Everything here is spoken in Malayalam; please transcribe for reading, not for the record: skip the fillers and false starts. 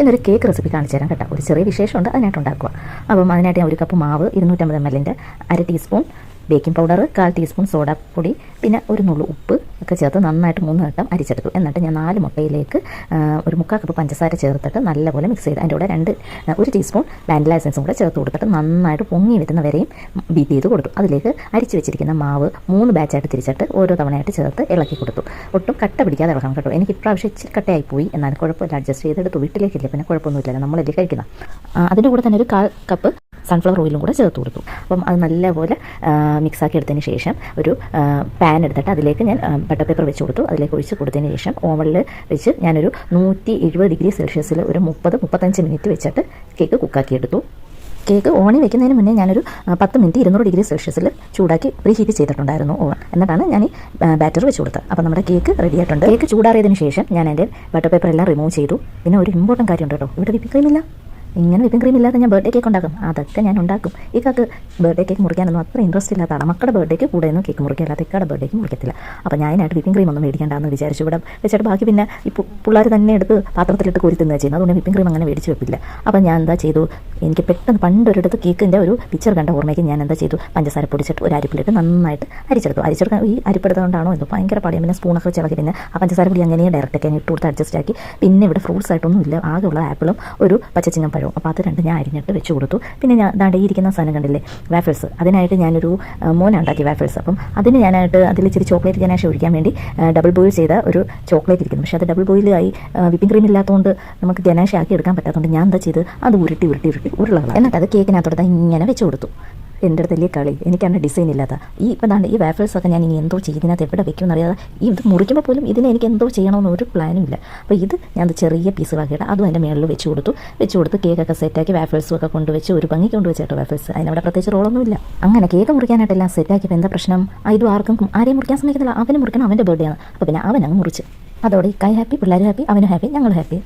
ഇന്നൊരു കേക്ക് റെസിപ്പി കാണിച്ചു തരാം കേട്ടോ. ഒരു ചെറിയ വിശേഷമുണ്ട്, അതിനായിട്ട് ഉണ്ടാക്കുക. അപ്പം അതിനായിട്ട് ഞാൻ 1 കപ്പ് മാവ്, 250 ml, 1/2 teaspoon baking powder, 1/4 teaspoon സോഡാപ്പൊടി, പിന്നെ ഒരു നുള്ളു ഉപ്പ് ഒക്കെ ചേർത്ത് നന്നായിട്ട് 3 വട്ടം അരിച്ചെടുത്തു. എന്നിട്ട് ഞാൻ 4 മുട്ടയിലേക്ക് ഒരു 3/4 കപ്പ് പഞ്ചസാര ചേർത്തിട്ട് നല്ലപോലെ മിക്സ് ചെയ്ത് അതിൻ്റെ കൂടെ 1 ടീസ്പൂൺ വാനില എസൻസും കൂടെ ചേർത്ത് കൊടുത്തിട്ട് നന്നായിട്ട് പൊങ്ങി വരുന്ന വരെയും ബീറ്റ് ചെയ്ത് കൊടുത്തു. അതിലേക്ക് അരിച്ച് വെച്ചിരിക്കുന്ന മാവ് 3 ബാച്ചായിട്ട് തിരിച്ചിട്ട് ഓരോ തവണയായിട്ട് ചേർത്ത് ഇളക്കി കൊടുത്തു. ഒട്ടും കട്ട പിടിക്കാതെ ഇളക്കണം കേട്ടോ. എനിക്ക് ഇപ്രാവശ്യം ഇച്ചിരി കട്ടയായിപ്പോയി, എന്നാലും കുഴപ്പമില്ല, അഡ്ജസ്റ്റ് ചെയ്തെടുത്തു. വീട്ടിലേക്കില്ല, പിന്നെ കുഴപ്പമൊന്നുമില്ല, നമ്മളല്ലേ കഴിക്കണം. അതിൻ്റെ കൂടെ തന്നെ ഒരു 1/4 കപ്പ് സൺഫ്ലവർ ഓയിലും കൂടെ ചേർത്ത് കൊടുത്തു. അപ്പം അത് നല്ലപോലെ മിക്സാക്കി എടുത്തതിന് ശേഷം ഒരു പാൻ എടുത്തിട്ട് അതിലേക്ക് ഞാൻ ബട്ടർ പേപ്പർ വെച്ച് കൊടുത്തു. അതിലേക്ക് ഒഴിച്ച് കൊടുത്തതിന് ശേഷം ഓവനിൽ വെച്ച് ഞാനൊരു 170 ഡിഗ്രി സെൽഷ്യസിൽ ഒരു 30-35 മിനിറ്റ് വെച്ചിട്ട് കേക്ക് കുക്കാക്കി എടുത്തു. കേക്ക് ഓണിൽ വെക്കുന്നതിന് മുന്നേ ഞാനൊരു 10 മിനിറ്റ് 200 ഡിഗ്രി സെൽഷ്യസിൽ ചൂടാക്കി പ്രീ ഹീറ്റ് ചെയ്തിട്ടുണ്ടായിരുന്നു ഓവൻ. എന്നിട്ടാണ് ഞാൻ ഈ ബാറ്റർ വെച്ച് കൊടുത്തത്. അപ്പോൾ നമ്മുടെ കേക്ക് റെഡി ആയിട്ടുണ്ട്. കേക്ക് ചൂടാറിയതിന് ശേഷം ഞാൻ എൻ്റെ ബട്ടർ പേപ്പർ എല്ലാം റിമൂവ് ചെയ്തു. പിന്നെ ഒരു ഇമ്പോർട്ടൻറ്റ് കാര്യമുണ്ട് കേട്ടോ, ഇവിടെ വിപ്പിംഗ് ക്രീമില്ല. ഇങ്ങനെ വിപ്പിംഗ് ക്രീം ഇല്ലാതെ ഞാൻ ബർത്ത്ഡേ കേക്ക് ഉണ്ടാക്കും. അതൊക്കെ ഞാൻ ഉണ്ടാക്കും. ഇക്കാക്ക് ബർത്ത്ഡേ കേക്ക് മുറിക്കാനൊന്നും അത്ര ഇൻട്രസ്റ്റ് ഇല്ലാത്തതാണ്. മക്കളുടെ ബർത്ത്ഡേക്ക് കൂടെ ഒന്നും കേക്ക് മുറിക്കാല്ലാത്ത ഇക്കാടെ ബർത്ത്ഡേക്ക് മുറിക്കത്തില്ല. അപ്പോൾ ഞാനായിട്ട് വിപ്പിംഗ് ക്രീം ഒന്നും മേടിക്കേണ്ടെന്ന് വിചാരിച്ചു. ഇവിടെ വെച്ചിട്ട് ബാക്കി പിന്നെ ഈ പിള്ളേർ തന്നെ എടുത്ത് പാത്രത്തിലിട്ട് കോരി തിന്നുക ചെയ്യുന്നത്. അതുകൊണ്ട് വിപ്പിംഗ് ക്രീം അങ്ങനെ മേടിച്ച് വെപ്പില്ല. അപ്പോൾ ഞാൻ എന്താ ചെയ്തു, എനിക്ക് പെട്ടെന്ന് പണ്ടൊരിടത്ത് കേക്കിൻ്റെ ഒരു പിക്ചർ കണ്ട ഓർമ്മയ്ക്ക് ഞാൻ എന്താ ചെയ്തു, പഞ്ചസാര പൊടിച്ചിട്ട് ഒരു അരിപ്പിലിട്ട് നന്നായിട്ട് അരിച്ചെടുക്കാൻ ഈ അരിപ്പെടുത്തുകൊണ്ടാണോ എന്തോ ഭയങ്കര പാടിയാണ്. പിന്നെ സ്പൂണൊക്കെ വെച്ച് ഇളക്കി പിന്നെ ആ പഞ്ചസാര പൊടി അങ്ങനെ ഡയറക്റ്റൊക്കെ ഇട്ട് കൊടുത്ത് അഡ്ജസ്റ്റ് ആക്കി. പിന്നെ ഇവിടെ ഫ്രൂട്ട്സ് ആയിട്ടൊന്നും ഇല്ല, ആകെയുള്ള ആപ്പിളും ഒരു പച്ചച്ചിങ്ങം പഴവും. അപ്പോൾ അത് രണ്ട് ഞാൻ അരിഞ്ഞിട്ട് വെച്ച് കൊടുത്തു. പിന്നെ ഞാൻ ദാണ്ടെ ഇരിക്കുന്ന സാധനം കണ്ടില്ലേ, വാഫിൾസ്. അതിനായിട്ട് ഞാനൊരു മോനുണ്ടാക്കി വാഫിൾസ്. അപ്പം അതിന് ഞാനായിട്ട് അതിൽ ഇച്ചിരി ചോക്ലേറ്റ് ഗനാഷ് ഒഴിക്കാൻ വേണ്ടി ഡബിൾ ബോയിൽ ചെയ്ത ഒരു ചോക്ലേറ്റ് ഇരിക്കുന്നു. പക്ഷേ അത് ഡബിൾ ബോയിലായി വിപ്പിംഗ് ക്രീം ഇല്ലാത്തതുകൊണ്ട് നമുക്ക് ഗനാഷ് ആക്കി എടുക്കാൻ പറ്റാത്തതുകൊണ്ട് ഞാൻ എന്താ ചെയ്ത് അത് ഉരുട്ടി ഉരുളകളാണ്. എന്നിട്ട് അത് കേക്കിനകത്തോടെ ഇങ്ങനെ വെച്ച് കൊടുത്തു. എൻ്റെ അടുത്ത് വലിയ കളി, എനിക്കാണ് ഡിസൈൻ ഇല്ലാത്ത ഇപ്പം ഈ വാഫിൾസൊക്കെ ഞാൻ ഇനി എന്തോ ചെയ്തിനകത്ത് എവിടെ വെക്കുമെന്ന് അറിയാതെ ഇത് മുറിക്കുമ്പോൾ പോലും ഇതിനെ എനിക്ക് എന്തോ ചെയ്യണമെന്ന് ഒരു പ്ലാനും ഇല്ല. അപ്പോൾ ഇത് ഞാൻ ചെറിയ പീസുകളാക്കിയിട്ട് അതും എൻ്റെ മേളിൽ വെച്ച് കൊടുത്ത് കേക്കൊക്കെ സെറ്റാക്കി വാഫിൾസും ഒക്കെ കൊണ്ടുവച്ച് ഒരു ഭംഗി കൊണ്ടുവച്ച് കേട്ടോ വാഫിൾസ്. അതിനവിടെ പ്രത്യേകിച്ച് റോളൊന്നുമില്ല. അങ്ങനെ കേക്ക് മുറിക്കാനായിട്ടെല്ലാം സെറ്റാക്കിയപ്പോൾ എന്താ പ്രശ്നം, ഇതും ആരെയും മുറിക്കാൻ സമ്മതിക്കുന്നില്ല. അവന് മുറിക്കണം, അവൻ്റെ ബർത്ത്ഡേ ആണ്. അപ്പോൾ പിന്നെ അവൻ അങ്ങ് മുറിച്ച്. അതോടെ ഇക്കായി ഹാപ്പി, പിള്ളേർ ഹാപ്പി, അവനും ഹാപ്പി, ഞങ്ങൾ ഹാപ്പി.